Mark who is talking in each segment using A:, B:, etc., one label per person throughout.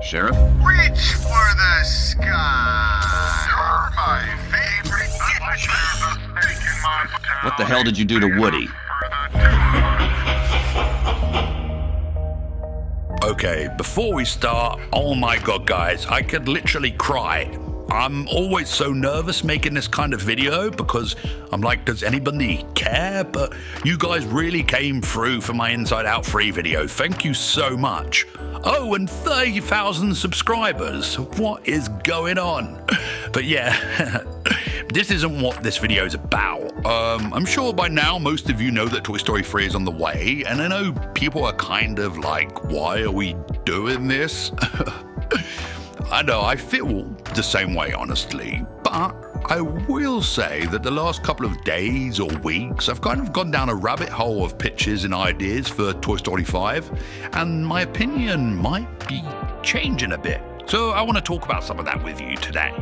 A: Sheriff?
B: Reach for the sky. You're my favorite.
A: What the hell did you do to Woody?
C: Okay, before we start, oh my god guys, I could literally cry. I'm always so nervous making this kind of video because I'm like, does anybody care? But you guys really came through for my Inside Out free video. Thank you so much. Oh, and 30,000 subscribers. What is going on? But yeah, this isn't what this video is about. I'm sure by now most of you know that Toy Story 3 is on the way, and I know people are kind of like, why are we doing this? I know, I feel the same way, honestly, but I will say that the last couple of days or weeks, I've kind of gone down a rabbit hole of pitches and ideas for Toy Story 5, and my opinion might be changing a bit. So I want to talk about some of that with you today.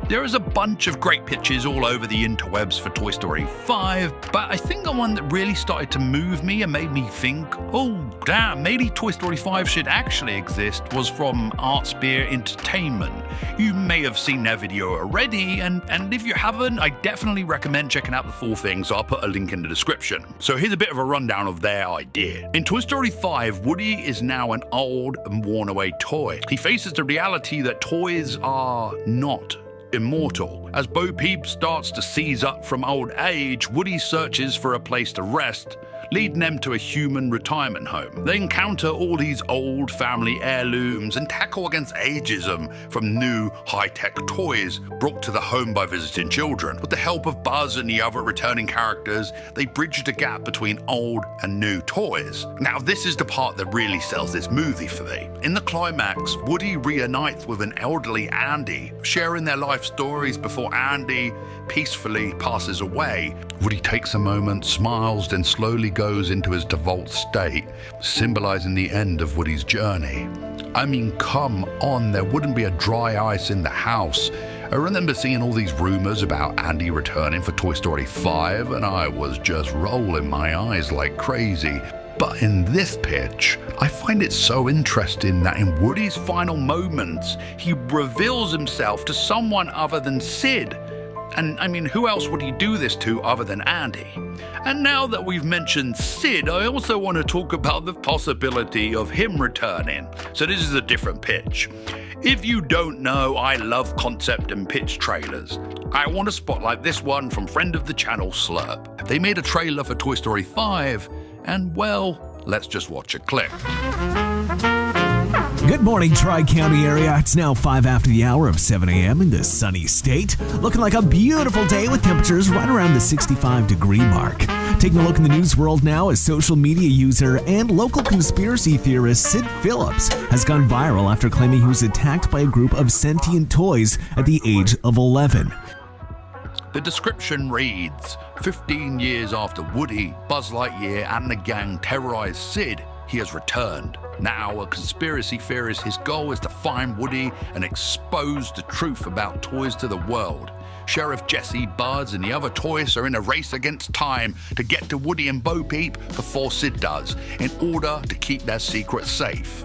C: There is a bunch of great pitches all over the interwebs for Toy Story 5, but I think the one that really started to move me and made me think, oh damn, maybe Toy Story 5 should actually exist, was from ArtSpear Entertainment. You may have seen their video already, and if you haven't, I definitely recommend checking out the full thing, so I'll put a link in the description. So here's a bit of a rundown of their idea. In Toy Story 5, Woody is now an old and worn away toy. He faces the reality that toys are not immortal. As Bo Peep starts to seize up from old age, Woody searches for a place to rest, leading them to a human retirement home. They encounter all these old family heirlooms and tackle against ageism from new high-tech toys brought to the home by visiting children. With the help of Buzz and the other returning characters, they bridge the gap between old and new toys. Now, this is the part that really sells this movie for me. In the climax, Woody reunites with an elderly Andy, sharing their life stories before Andy peacefully passes away. Woody takes a moment, smiles, then slowly goes into his default state, symbolizing the end of Woody's journey. I mean, come on, there wouldn't be a dry ice in the house. I remember seeing all these rumors about Andy returning for Toy Story 5, and I was just rolling my eyes like crazy. But in this pitch, I find it so interesting that in Woody's final moments, he reveals himself to someone other than Sid. And I mean, who else would he do this to other than Andy? And now that we've mentioned Sid, I also want to talk about the possibility of him returning. So this is a different pitch. If you don't know, I love concept and pitch trailers. I want to spotlight this one from friend of the channel, SLUURP. They made a trailer for Toy Story 5, and well, let's just watch a clip.
D: Good morning, Tri-County area. It's now 5 after the hour of 7 a.m. in the sunny state. Looking like a beautiful day with temperatures right around the 65-degree mark. Taking a look in the news world now, as social media user and local conspiracy theorist Sid Phillips has gone viral after claiming he was attacked by a group of sentient toys at the age of 11.
C: The description reads, 15 years after Woody, Buzz Lightyear and the gang terrorized Sid, he has returned. Now, a conspiracy theorist, his goal is to find Woody and expose the truth about toys to the world. Sheriff Jessie, Buzz, and the other toys are in a race against time to get to Woody and Bo Peep before Sid does, in order to keep their secret safe.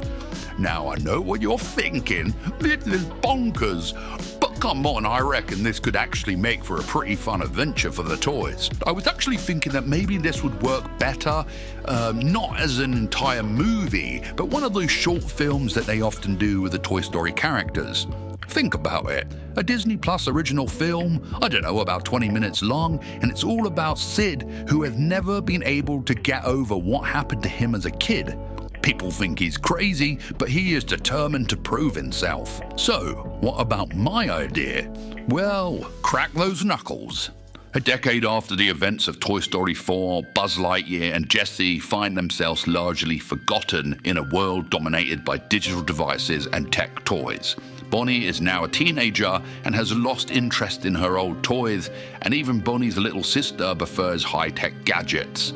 C: Now, I know what you're thinking. This is bonkers. But come on, I reckon this could actually make for a pretty fun adventure for the toys. I was actually thinking that maybe this would work better, not as an entire movie, but one of those short films that they often do with the Toy Story characters. Think about it. A Disney Plus original film, I don't know, about 20 minutes long, and it's all about Sid, who has never been able to get over what happened to him as a kid. People think he's crazy, but he is determined to prove himself. So, what about my idea? Well, crack those knuckles. A decade after the events of Toy Story 4, Buzz Lightyear and Jessie find themselves largely forgotten in a world dominated by digital devices and tech toys. Bonnie is now a teenager and has lost interest in her old toys, and even Bonnie's little sister prefers high-tech gadgets.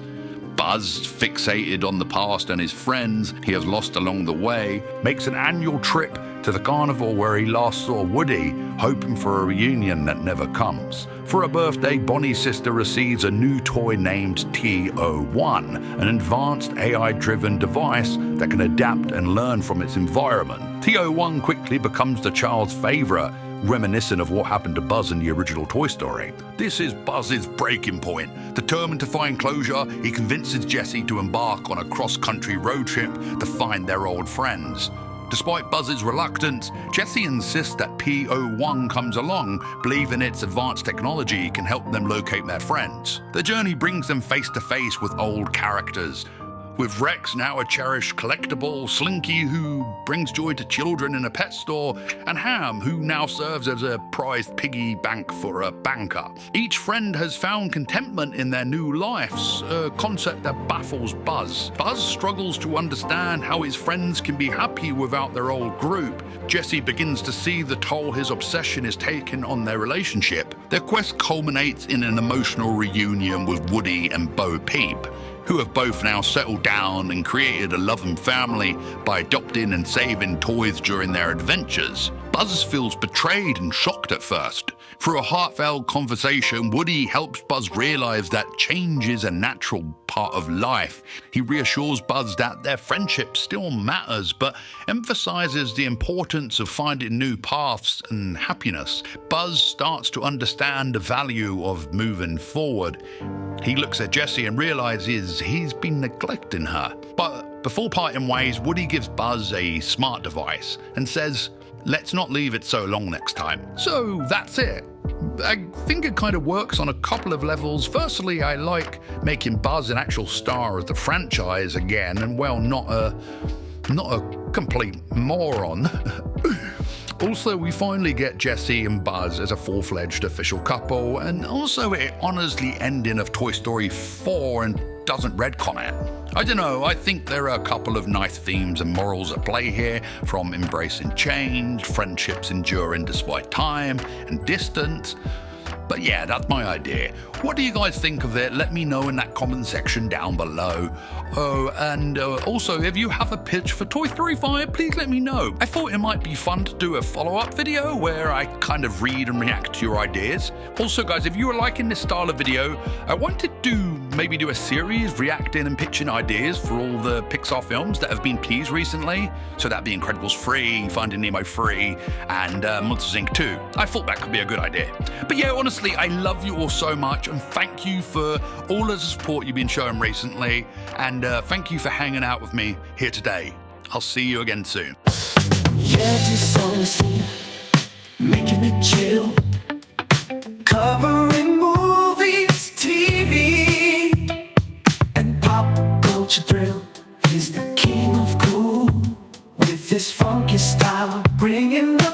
C: Buzz, fixated on the past and his friends he has lost along the way, makes an annual trip to to the carnival where he last saw Woody, hoping for a reunion that never comes. For her birthday, Bonnie's sister receives a new toy named TO1, an advanced AI-driven device that can adapt and learn from its environment. TO1 quickly becomes the child's favorite, reminiscent of what happened to Buzz in the original Toy Story. This is Buzz's breaking point. Determined to find closure, he convinces Jessie to embark on a cross-country road trip to find their old friends. Despite Buzz's reluctance, Jessie insists that PO1 comes along, believing its advanced technology can help them locate their friends. The journey brings them face to face with old characters, with Rex, now a cherished collectible, Slinky, who brings joy to children in a pet store, and Ham, who now serves as a prized piggy bank for a banker. Each friend has found contentment in their new lives, a concept that baffles Buzz. Buzz struggles to understand how his friends can be happy without their old group. Jessie begins to see the toll his obsession is taking on their relationship. Their quest culminates in an emotional reunion with Woody and Bo Peep, who have both now settled down and created a loving family by adopting and saving toys during their adventures. Buzz feels betrayed and shocked at first. Through a heartfelt conversation, Woody helps Buzz realize that change is a natural part of life. He reassures Buzz that their friendship still matters, but emphasizes the importance of finding new paths and happiness. Buzz starts to understand the value of moving forward. He looks at Jessie and realizes he's been neglecting her. But before parting ways, Woody gives Buzz a smart device and says, "Let's not leave it so long next time." So that's it. I think it kind of works on a couple of levels. Firstly, I like making Buzz an actual star of the franchise again, and well, not a complete moron. Also, we finally get Jessie and Buzz as a full-fledged official couple, and also it honors the ending of Toy Story 4 and doesn't retcon it. I don't know, I think there are a couple of nice themes and morals at play here, from embracing change, friendships enduring despite time and distance. But yeah, that's my idea. What do you guys think of it? Let me know in that comment section down below. Oh, and also, if you have a pitch for Toy Story 5, please let me know. I thought it might be fun to do a follow-up video where I kind of read and react to your ideas. Also, guys, if you are liking this style of video, I wanted to maybe do a series reacting and pitching ideas for all the Pixar films that have been teased recently. So that'd be Incredibles 3, Finding Nemo 3, and Monsters Inc. 2. I thought that could be a good idea. But yeah, honestly, I love you all so much, and thank you for all of the support you've been showing recently, and thank you for hanging out with me here today. I'll see you again soon.
E: Yeti songs, making it chill, covering movies, TV, and pop culture thrill. He's the king of cool, with his funky style, bringing the